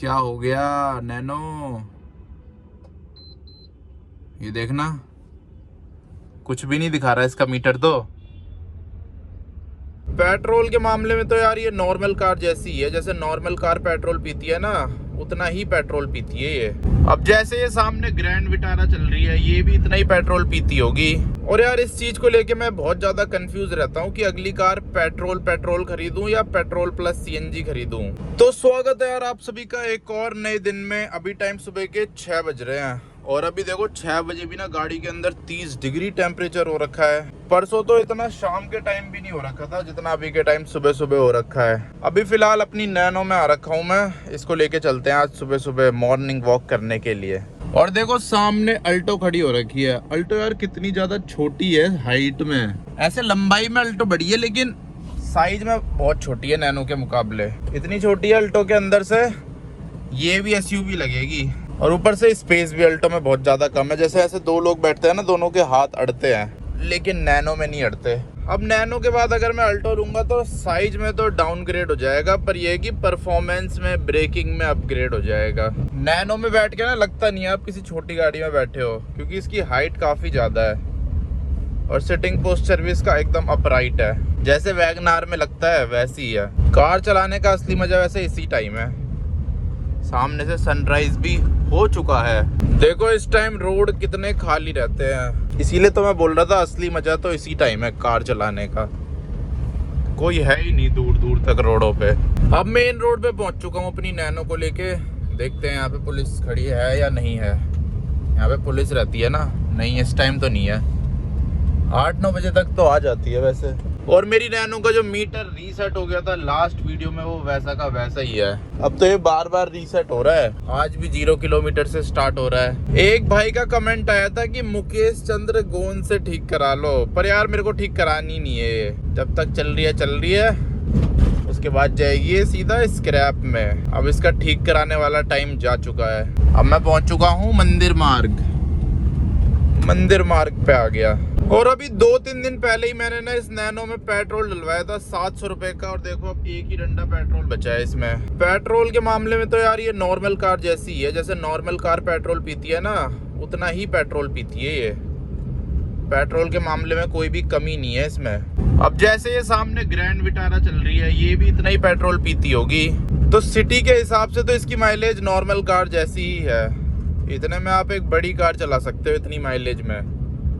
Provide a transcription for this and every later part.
क्या हो गया नैनो? ये देखना, कुछ भी नहीं दिखा रहा इसका मीटर तो। पेट्रोल के मामले में तो यार ये नॉर्मल कार जैसी है, जैसे नॉर्मल कार पेट्रोल पीती है ना, उतना ही पेट्रोल पीती है ये। अब जैसे ये सामने ग्रैंड विटारा चल रही है, ये भी इतना ही पेट्रोल पीती होगी। और यार इस चीज को लेके मैं बहुत ज्यादा कंफ्यूज रहता हूँ कि अगली कार पेट्रोल खरीदूं या पेट्रोल प्लस सीएनजी खरीदूं। तो स्वागत है यार आप सभी का एक और नए दिन में। अभी टाइम सुबह के 6 बज रहे हैं और अभी देखो 6 बजे भी ना गाड़ी के अंदर 30 डिग्री टेम्परेचर हो रखा है। परसों तो इतना शाम के टाइम भी नहीं हो रखा था जितना अभी के टाइम सुबह सुबह हो रखा है। अभी फिलहाल अपनी नैनो में आ रखा हूँ मैं, इसको लेके चलते हैं आज सुबह सुबह मॉर्निंग वॉक करने के लिए। और देखो सामने अल्टो खड़ी हो रखी है। अल्टो यार कितनी ज्यादा छोटी है हाइट में, ऐसे लंबाई में अल्टो बड़ी है लेकिन साइज में बहुत छोटी है नैनो के मुकाबले। इतनी छोटी है अल्टो के अंदर से ये भी एसयूवी लगेगी और ऊपर से स्पेस भी अल्टो में बहुत ज्यादा कम है। जैसे ऐसे दो लोग बैठते हैं ना, दोनों के हाथ अड़ते हैं, लेकिन नैनो में नहीं अड़ते। अब नैनो के बाद अगर मैं अल्टो लूंगा तो साइज में तो डाउनग्रेड हो जाएगा, पर यह कि परफॉर्मेंस में, ब्रेकिंग में अपग्रेड हो जाएगा। नैनो में बैठ के ना लगता नहीं है आप किसी छोटी गाड़ी में बैठे हो, क्योंकि इसकी हाइट काफी ज्यादा है और सिटिंग पोस्चर भी इसका एकदम अपराइट है। जैसे वैगनार में लगता है वैसी ही है। कार चलाने का असली मजा वैसे इसी टाइम है। सामने से सनराइज भी हो चुका है। देखो इस टाइम रोड कितने खाली रहते हैं, इसीलिए तो मैं बोल रहा था असली मजा तो इसी टाइम है कार चलाने का। कोई है ही नहीं दूर दूर तक रोडों पे। अब मेन रोड पे पहुंच चुका हूँ अपनी नैनो को लेके। देखते हैं यहाँ पे पुलिस खड़ी है या नहीं है। यहाँ पे पुलिस रहती है ना? नहीं, इस टाइम तो नहीं है। 8-9 बजे तक तो आ जाती है वैसे। और मेरी नैनो का जो मीटर रीसेट हो गया था लास्ट वीडियो में, वो वैसा का वैसा ही है। अब तो ये बार बार रीसेट हो रहा है। आज भी 0 किलोमीटर से स्टार्ट हो रहा है। एक भाई का कमेंट आया था कि मुकेश चंद्र गोंद से ठीक करा लो, पर यार मेरे को ठीक करानी नहीं है। जब तक चल रही है उसके बाद जाएगी ये सीधा स्क्रैप में। अब इसका ठीक कराने वाला टाइम जा चुका है। अब मैं पहुंच चुका हूँ मंदिर मार्ग पे आ गया। और अभी 2-3 दिन पहले ही मैंने ना इस नैनो में पेट्रोल डलवाया था 700 रुपए का, और देखो अब एक ही डंडा पेट्रोल बचा है इसमें। पेट्रोल के मामले में तो यार ये नॉर्मल कार जैसी है, जैसे नॉर्मल कार पेट्रोल पीती है ना, उतना ही पेट्रोल पीती है ये। पेट्रोल के मामले में कोई भी कमी नहीं है इसमें। अब जैसे ये सामने ग्रैंड विटारा चल रही है, ये भी इतना ही पेट्रोल पीती होगी। तो सिटी के हिसाब से तो इसकी माइलेज नॉर्मल कार जैसी ही है। इतने में आप एक बड़ी कार चला सकते हो इतनी माइलेज में।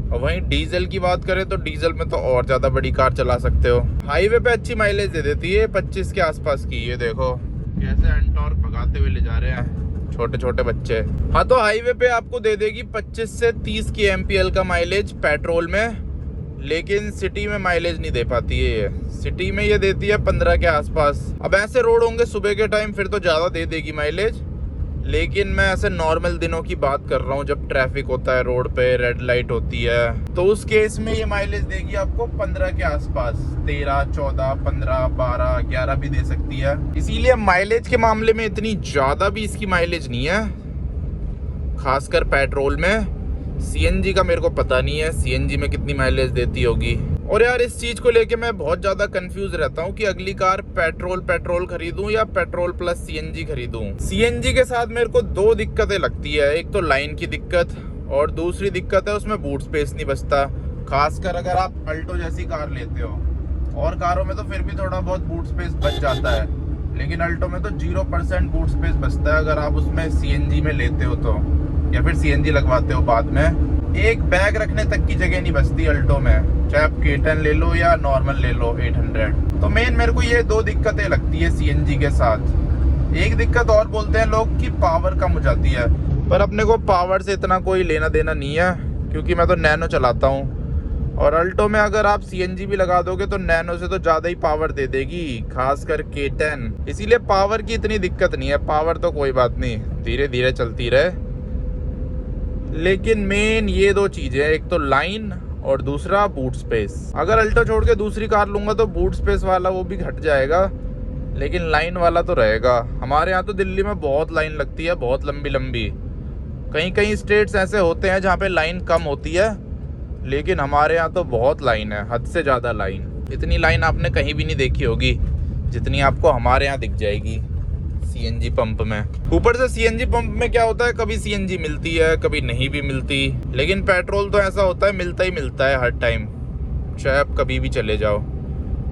और वहीं डीजल की बात करें तो डीजल में तो और ज्यादा बड़ी कार चला सकते हो। हाईवे पे अच्छी माइलेज दे देती है 25 के आसपास की। ये देखो कैसे एंटॉर्क भगाते हुए ले जा रहे हैं छोटे छोटे बच्चे। हाँ, तो हाईवे पे आपको दे देगी 25 से 30 की एमपीएल का माइलेज पेट्रोल में, लेकिन सिटी में माइलेज नहीं दे पाती है ये। सिटी में ये देती है 15 के आसपास। अब ऐसे रोड होंगे सुबह के टाइम फिर तो ज्यादा दे देगी माइलेज, लेकिन मैं ऐसे नॉर्मल दिनों की बात कर रहा हूँ जब ट्रैफिक होता है रोड पे, रेड लाइट होती है, तो उस केस में ये माइलेज देगी आपको 15 के आसपास। 13, 14, 15, 12, 11 भी दे सकती है। इसीलिए माइलेज के मामले में इतनी ज्यादा भी इसकी माइलेज नहीं है, खासकर पेट्रोल में। सीएनजी का मेरे को पता नहीं है सीएनजी में कितनी माइलेज देती होगी। और यार इस चीज को लेके मैं बहुत ज्यादा कंफ्यूज रहता हूँ कि अगली कार पेट्रोल खरीदूं या पेट्रोल प्लस सीएनजी खरीदूं। सीएनजी के साथ मेरे को 2 दिक्कतें लगती है। एक तो लाइन की दिक्कत, और दूसरी दिक्कत है उसमें बूट स्पेस नहीं बचता। खासकर अगर आप अल्टो जैसी कार लेते हो, और कारों में तो फिर भी थोड़ा बहुत बूट स्पेस बच जाता है, लेकिन अल्टो में तो 0% बूट स्पेस बचता है अगर आप उसमें सीएनजी में लेते हो तो, या फिर सीएनजी लगवाते हो बाद में। एक बैग रखने तक की जगह नहीं बचती अल्टो में, चाहे आप K10 ले लो या नॉर्मल ले लो 800। तो मेन मेरे को ये 2 दिक्कतें लगती है सीएनजी के साथ। एक दिक्कत और बोलते हैं लोग कि पावर कम हो जाती है, पर अपने को पावर से इतना कोई लेना देना नहीं है, क्योंकि मैं तो नैनो चलाता हूँ। और अल्टो में अगर आप सीएनजी भी लगा दोगे तो नैनो से तो ज्यादा ही पावर दे देगी, खासकर K10। इसीलिए पावर की इतनी दिक्कत नहीं है। पावर तो कोई बात नहीं, धीरे धीरे चलती रहे। लेकिन मेन ये 2 चीजें, एक तो लाइन और दूसरा बूट स्पेस। अगर अल्टो छोड़ के दूसरी कार लूंगा तो बूट स्पेस वाला वो भी घट जाएगा, लेकिन लाइन वाला तो रहेगा। हमारे यहाँ तो दिल्ली में बहुत लाइन लगती है, बहुत लंबी लंबी। कहीं कहीं स्टेट्स ऐसे होते हैं जहाँ पे लाइन कम होती है, लेकिन हमारे यहाँ तो बहुत लाइन है, हद से ज़्यादा लाइन। इतनी लाइन आपने कहीं भी नहीं देखी होगी जितनी आपको हमारे यहाँ दिख जाएगी सीएनजी पंप में। ऊपर से सीएनजी पंप में क्या होता है, कभी सीएनजी मिलती है कभी नहीं भी मिलती, लेकिन पेट्रोल तो ऐसा होता है मिलता ही मिलता है हर टाइम, चाहे आप कभी भी चले जाओ।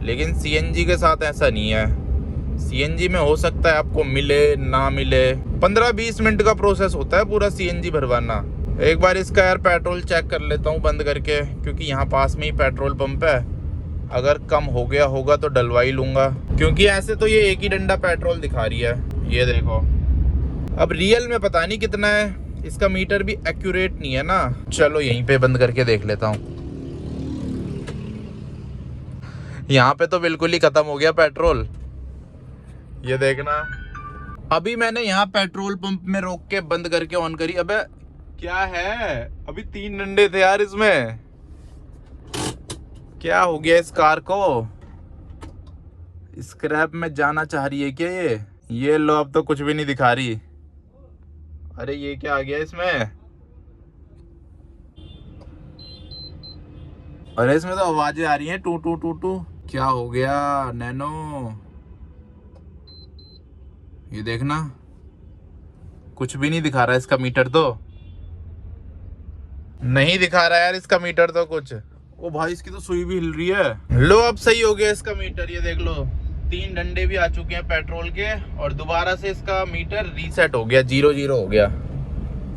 लेकिन सीएनजी के साथ ऐसा नहीं है। सीएनजी में हो सकता है आपको मिले ना मिले, 15-20 मिनट का प्रोसेस होता है पूरा सीएनजी भरवाना। एक बार इसका यार पेट्रोल चेक कर लेता हूँ बंद करके, क्योंकि यहाँ पास में ही पेट्रोल पंप है। अगर कम हो गया होगा तो डलवा ही लूँगा, क्योंकि ऐसे तो ये एक ही डंडा पेट्रोल दिखा रही है। ये देखो, अब रियल में पता नहीं कितना है, इसका मीटर भी एक्यूरेट नहीं है ना। चलो यहीं पे बंद करके देख लेता हूँ। यहाँ पे तो बिल्कुल ही खत्म हो गया पेट्रोल, ये देखना। अभी मैंने यहाँ पेट्रोल पंप में रोक के बंद करके ऑन करी। अबे क्या है, अभी 3 डंडे थे यार इसमें। क्या हो गया इस कार को, स्क्रैप में जाना चाह रही है क्या ये लो, अब तो कुछ भी नहीं दिखा रही। अरे ये क्या आ गया इसमें, अरे इसमें तो आवाजें आ रही हैं टू टू टू टू। क्या हो गया नैनो, ये देखना कुछ भी नहीं दिखा रहा इसका मीटर, तो नहीं दिखा रहा यार इसका मीटर तो कुछ। ओ भाई इसकी तो सुई भी हिल रही है। लो अब सही हो गया इसका मीटर, ये देख लो 3 डंडे भी आ चुके हैं पेट्रोल के, और दोबारा से इसका मीटर रीसेट हो गया, 0 हो गया।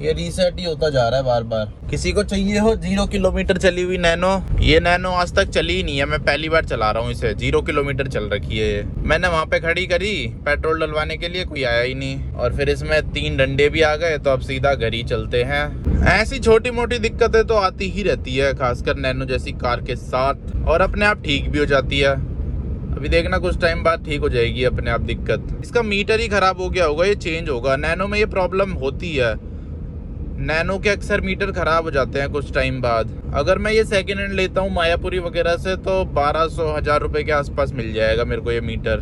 ये रीसेट ही होता जा रहा है बार बार। किसी को चाहिए हो 0 किलोमीटर चली हुई नैनो, ये नैनो आज तक चली ही नहीं है, मैं पहली बार चला रहा हूँ इसे। 0 किलोमीटर चल रखी है ये। मैंने वहां पे खड़ी करी पेट्रोल डलवाने के लिए, कोई आया ही नहीं, और फिर इसमें 3 डंडे भी आ गए, तो अब सीधा घर ही चलते हैं। ऐसी छोटी मोटी दिक्कतें तो आती ही रहती है, खासकर नैनो जैसी कार के साथ, और अपने आप ठीक भी हो जाती है। अभी देखना कुछ टाइम बाद ठीक हो जाएगी अपने आप दिक्कत। इसका मीटर ही खराब हो गया होगा, ये चेंज होगा। नैनो में ये प्रॉब्लम होती है, नैनो के अक्सर मीटर खराब हो जाते हैं कुछ टाइम बाद। अगर मैं ये सेकेंड हैंड लेता हूँ मायापुरी वगैरह से, तो 1200-1000 रुपए के आसपास मिल जाएगा मेरे को ये मीटर।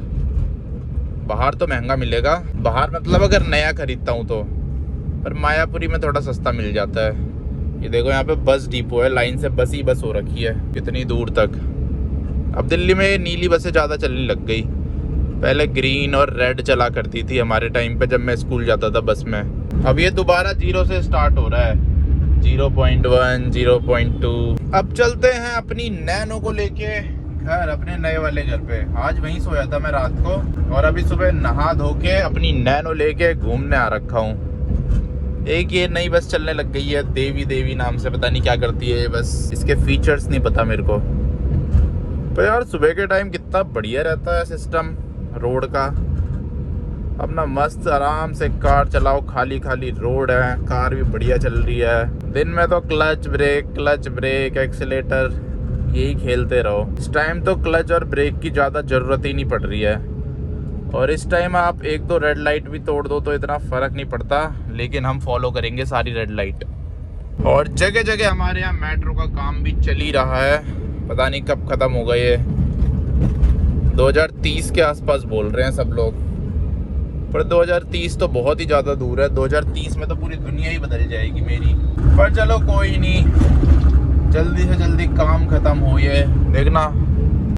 बाहर तो महंगा मिलेगा, बाहर मतलब अगर नया खरीदता हूँ तो, पर मायापुरी में थोड़ा सस्ता मिल जाता है। ये देखो यहाँ पे बस डिपो है, लाइन से बस ही बस हो रखी है कितनी दूर तक। अब दिल्ली में नीली बसें ज़्यादा चलने लग गई, पहले ग्रीन और रेड चला करती थी हमारे टाइम पे जब मैं स्कूल जाता था बस में। अब ये दोबारा 0 से स्टार्ट हो रहा है, 0.1, 0.2। अब चलते हैं अपनी नैनो को लेके घर, अपने नए वाले घर पे। आज वहीं सोया था मैं रात को, और अभी सुबह नहा धो के अपनी नैनो लेके घूमने आ रखा हूँ। एक ये नई बस चलने लग गई है, देवी नाम से, पता नहीं क्या करती है ये बस, इसके फीचर्स नहीं पता मेरे को। पर यार सुबह के टाइम कितना बढ़िया रहता है सिस्टम रोड का, अपना मस्त आराम से कार चलाओ, खाली खाली रोड है, कार भी बढ़िया चल रही है। दिन में तो क्लच ब्रेक एक्सीलेटर यही खेलते रहो। इस टाइम तो क्लच और ब्रेक की ज़्यादा ज़रूरत ही नहीं पड़ रही है, और इस टाइम आप 1-2 रेड लाइट भी तोड़ दो तो इतना फ़र्क नहीं पड़ता, लेकिन हम फॉलो करेंगे सारी रेड लाइट। और जगह जगह हमारे यहाँ मेट्रो का काम भी चल ही रहा है, पता नहीं कब ख़त्म होगा ये। 2030 के आसपास बोल रहे हैं सब लोग, पर 2030 तो बहुत ही ज़्यादा दूर है। 2030 में तो पूरी दुनिया ही बदल जाएगी मेरी। पर चलो कोई नहीं, जल्दी से जल्दी काम खत्म हो। ये देखना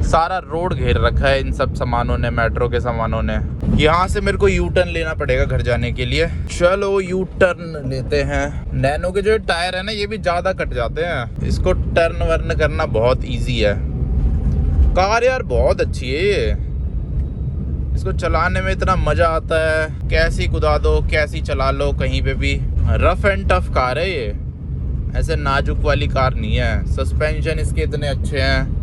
सारा रोड घेर रखा है इन सब सामानों ने, मेट्रो के सामानों ने। यहाँ से मेरे को यू टर्न लेना पड़ेगा घर जाने के लिए। चलो यू टर्न लेते हैं। नैनो के जो टायर है ना, ये भी ज़्यादा कट जाते हैं, इसको टर्न वर्न करना बहुत ईजी है। कार यार बहुत अच्छी है ये, इसको चलाने में इतना मजा आता है, कैसी कुदा दो कैसी चला लो कहीं पे भी। रफ एंड टफ कार है ये, ऐसे नाजुक वाली कार नहीं है। सस्पेंशन इसके इतने अच्छे हैं,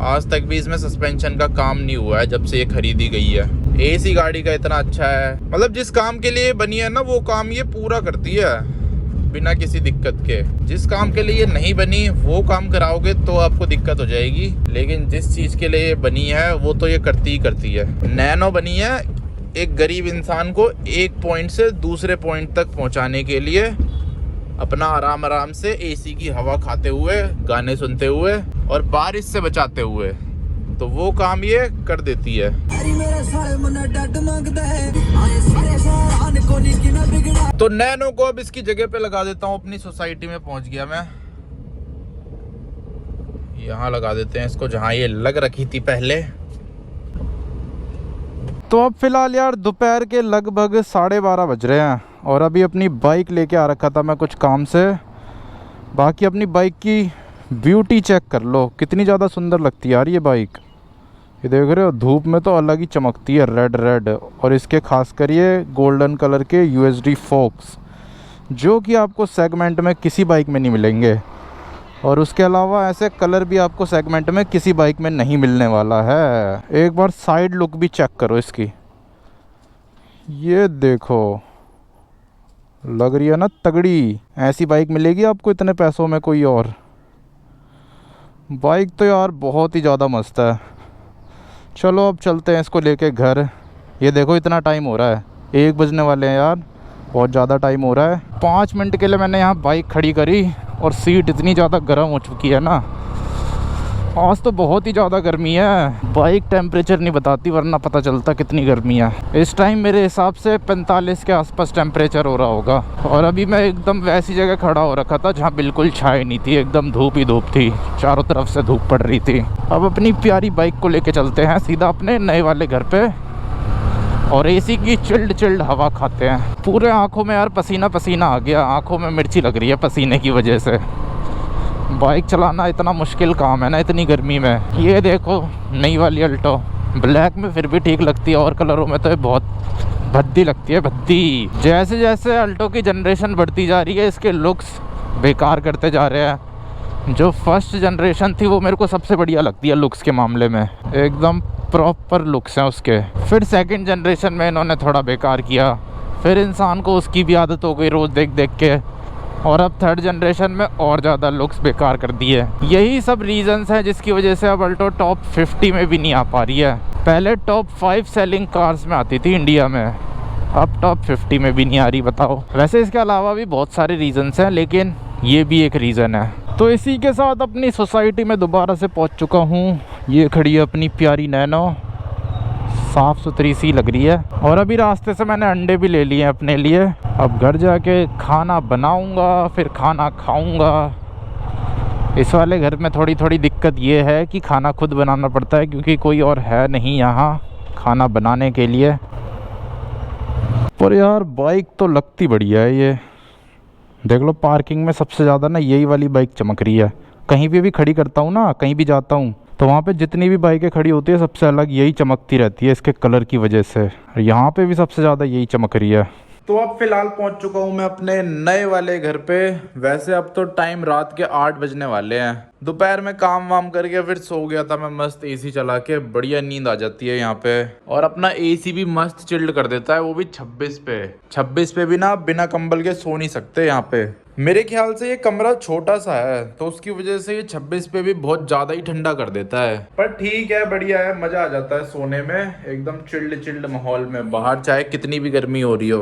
आज तक भी इसमें सस्पेंशन का काम नहीं हुआ है जब से ये खरीदी गई है। एसी गाड़ी का इतना अच्छा है, मतलब जिस काम के लिए बनी है ना वो काम ये पूरा करती है बिना किसी दिक्कत के। जिस काम के लिए ये नहीं बनी वो काम कराओगे तो आपको दिक्कत हो जाएगी, लेकिन जिस चीज़ के लिए ये बनी है वो तो ये करती ही करती है। नैनो बनी है एक गरीब इंसान को एक पॉइंट से दूसरे पॉइंट तक पहुंचाने के लिए, अपना आराम आराम से एसी की हवा खाते हुए, गाने सुनते हुए और बारिश से बचाते हुए, तो वो काम ये कर देती है। तो नैनो को अब इसकी जगह पे लगा देता हूँ। अपनी सोसाइटी में पहुंच गया मैं, यहाँ लगा देते हैं इसको जहाँ ये लग रखी थी पहले। तो अब फ़िलहाल यार दोपहर के लगभग 12:30 बज रहे हैं और अभी अपनी बाइक लेके आ रखा था मैं कुछ काम से। बाकी अपनी बाइक की ब्यूटी चेक कर लो, कितनी ज़्यादा सुंदर लगती है यार ये बाइक। ये देख रहे हो, धूप में तो अलग ही चमकती है, रेड रेड। और इसके खासकर ये गोल्डन कलर के USD फोक्स, जो कि आपको सेगमेंट में किसी बाइक में नहीं मिलेंगे। और उसके अलावा ऐसे कलर भी आपको सेगमेंट में किसी बाइक में नहीं मिलने वाला है। एक बार साइड लुक भी चेक करो इसकी, ये देखो, लग रही है ना तगड़ी। ऐसी बाइक मिलेगी आपको इतने पैसों में कोई और। बाइक तो यार बहुत ही ज़्यादा मस्त है। चलो अब चलते हैं इसको लेके घर। ये देखो इतना टाइम हो रहा है, 1 बजने वाले हैं यार, बहुत ज़्यादा टाइम हो रहा है। 5 मिनट के लिए मैंने यहाँ बाइक खड़ी करी और सीट इतनी ज़्यादा गर्म हो चुकी है ना, आज तो बहुत ही ज़्यादा गर्मी है। बाइक टेम्परेचर नहीं बताती वरना पता चलता कितनी गर्मी है। इस टाइम मेरे हिसाब से 45 के आसपास टेम्परेचर हो रहा होगा। और अभी मैं एकदम वैसी जगह खड़ा हो रखा था जहाँ बिल्कुल छाई नहीं थी, एकदम धूप ही धूप थी, चारों तरफ से धूप पड़ रही थी। अब अपनी प्यारी बाइक को लेके चलते हैं सीधा अपने नए वाले घर पे और AC की चिल्ड हवा खाते हैं। पूरे आँखों में यार पसीना पसीना आ गया, आँखों में मिर्ची लग रही है पसीने की वजह से। बाइक चलाना इतना मुश्किल काम है ना इतनी गर्मी में। ये देखो नई वाली अल्टो, ब्लैक में फिर भी ठीक लगती है और कलरों में तो ये बहुत भद्दी लगती है, भद्दी। जैसे जैसे अल्टो की जनरेशन बढ़ती जा रही है इसके लुक्स बेकार करते जा रहे हैं। जो फर्स्ट जनरेशन थी वो मेरे को सबसे बढ़िया लगती है लुक्स के मामले में, एकदम प्रॉपर लुक्स हैं उसके। फिर सेकंड जनरेशन में इन्होंने थोड़ा बेकार किया, फिर इंसान को उसकी भी आदत हो गई रोज़ देख देख के, और अब थर्ड जनरेशन में और ज़्यादा लुक्स बेकार कर दिए। यही सब रीजंस हैं जिसकी वजह से अब अल्टो टॉप 50 में भी नहीं आ पा रही है। पहले टॉप 5 सेलिंग कार्स में आती थी इंडिया में, अब टॉप 50 में भी नहीं आ रही, बताओ। वैसे इसके अलावा भी बहुत सारे रीजंस हैं लेकिन ये भी एक रीज़न है। तो इसी के साथ अपनी सोसाइटी में दोबारा से पहुंच चुका हूं। ये खड़ी है अपनी प्यारी नैनो, साफ़ सुथरी सी लग रही है। और अभी रास्ते से मैंने अंडे भी ले लिए हैं अपने लिए। अब घर जाके खाना बनाऊंगा, फिर खाना खाऊंगा। इस वाले घर में थोड़ी थोड़ी दिक्कत ये है कि खाना खुद बनाना पड़ता है क्योंकि कोई और है नहीं यहाँ खाना बनाने के लिए। पर यार बाइक तो लगती बढ़िया है ये, देख लो। पार्किंग में सबसे ज़्यादा ना यही वाली बाइक चमक रही है। कहीं भी खड़ी करता हूँ ना, कहीं भी जाता हूँ तो वहाँ पे जितनी भी बाइकें खड़ी होती है सबसे अलग यही चमकती रहती है इसके कलर की वजह से। यहाँ पे भी सबसे ज़्यादा यही चमक रही है। तो अब फिलहाल पहुंच चुका हूं मैं अपने नए वाले घर पे। वैसे अब तो टाइम रात के 8 बजने वाले हैं। दोपहर में काम वाम करके फिर सो गया था मैं मस्त AC चला के, बढ़िया नींद आ जाती है यहाँ पे। और अपना AC भी मस्त चिल्ड कर देता है, वो भी 26 पे। 26 पे भी ना बिना कंबल के सो नहीं सकते यहाँ पे। मेरे ख्याल से ये कमरा छोटा सा है तो उसकी वजह से ये 26 पे भी बहुत ज्यादा ही ठंडा कर देता है। पर ठीक है, बढ़िया है, मजा आ जाता है सोने में एकदम चिल्ड माहौल में। बाहर चाहे कितनी भी गर्मी हो रही हो,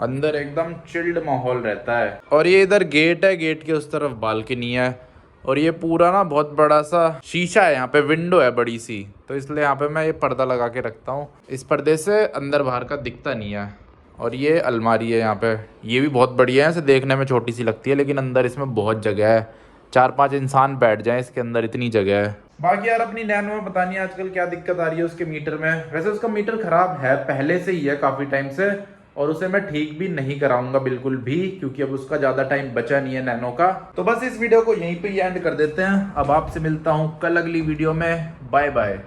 अंदर एकदम चिल्ड माहौल रहता है। और ये इधर गेट है, गेट के उस तरफ बालकनी है और ये पूरा ना बहुत बड़ा सा शीशा है, यहाँ पे विंडो है बड़ी सी, तो इसलिए यहाँ पे मैं ये पर्दा लगा के रखता हूँ। इस पर्दे से अंदर बाहर का दिखता नहीं है। और ये अलमारी है यहाँ पे, ये भी बहुत बढ़िया है, इसे देखने में छोटी सी लगती है लेकिन अंदर इसमें बहुत जगह है, 4-5 इंसान बैठ जाएं इसके अंदर, इतनी जगह है। बाकी यार अपनी नैनो में पता नहीं आजकल क्या दिक्कत आ रही है उसके मीटर में। वैसे उसका मीटर खराब है पहले से ही है काफी टाइम से, और उसे मैं ठीक भी नहीं कराऊंगा बिल्कुल भी क्योंकि अब उसका ज्यादा टाइम बचा नहीं है नैनो का। तो बस इस वीडियो को यहीं पे एंड कर देते हैं। अब आपसे मिलता हूँ कल अगली वीडियो में। Bye bye.